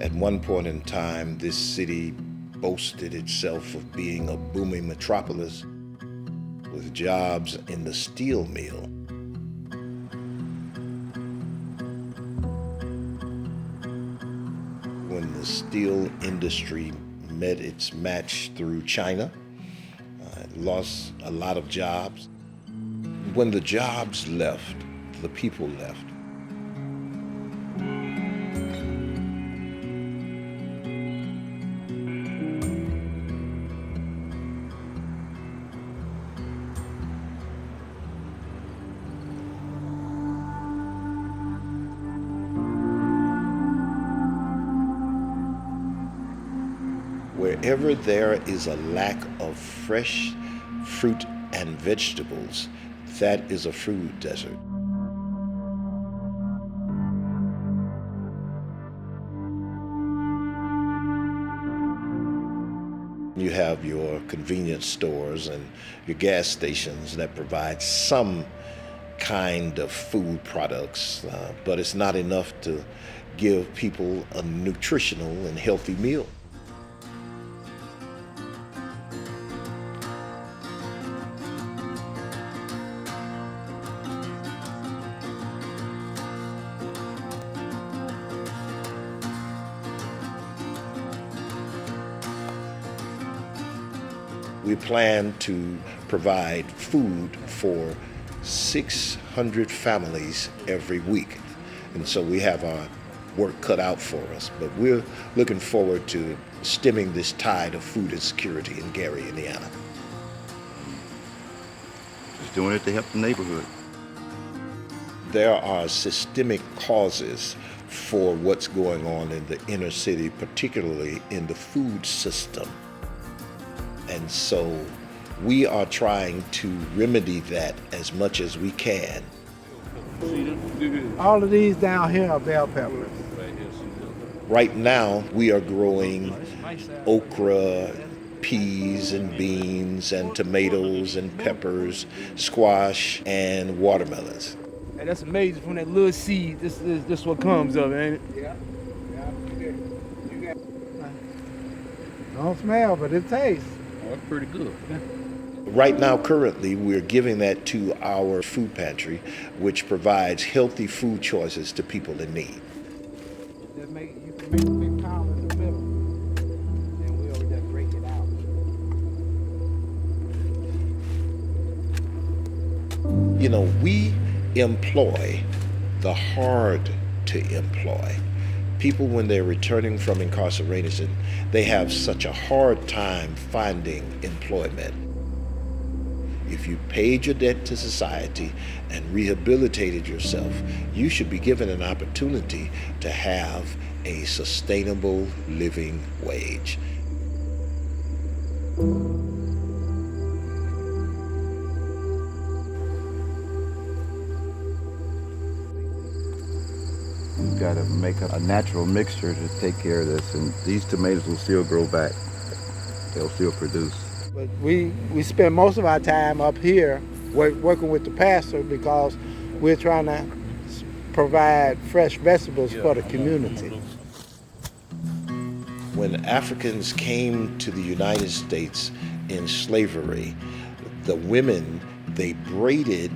At one point in time, this city boasted itself of being a booming metropolis with jobs in the steel mill. When the steel industry met its match through China, it lost a lot of jobs. When the jobs left, the people left. Wherever there is a lack of fresh fruit and vegetables, that is a food desert. You have your convenience stores and your gas stations that provide some kind of food products, but it's not enough to give people a nutritional and healthy meal. We plan to provide food for 600 families every week. And so we have our work cut out for us. But we're looking forward to stemming this tide of food insecurity in Gary, Indiana. Just doing it to help the neighborhood. There are systemic causes for what's going on in the inner city, particularly in the food system. And so we are trying to remedy that as much as we can. All of these down here are bell peppers. Right now, we are growing okra, peas and beans and tomatoes and peppers, squash and watermelons. And that's amazing, from that little seed, this what comes of it, ain't it? Yeah. Don't smell, but it tastes. That's pretty good. Right now, currently, we're giving that to our food pantry, which provides healthy food choices to people in need. You can make a big pile in the middle, and we'll just break it out. You know, we employ the hard to employ. People, when they're returning from incarceration, they have such a hard time finding employment. If you paid your debt to society and rehabilitated yourself, you should be given an opportunity to have a sustainable living wage. You've got to make a natural mixture to take care of this, and these tomatoes will still grow back. They'll still produce. But we spend most of our time up here working with the pastor because we're trying to provide fresh vegetables for the community. When Africans came to the United States in slavery, the women, they braided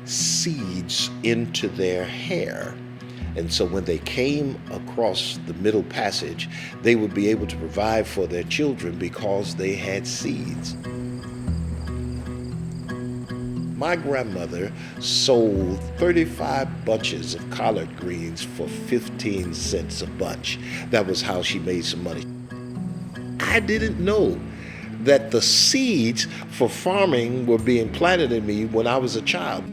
seeds into their hair. And so when they came across the Middle Passage, they would be able to provide for their children because they had seeds. My grandmother sold 35 bunches of collard greens for 15 cents a bunch. That was how she made some money. I didn't know that the seeds for farming were being planted in me when I was a child.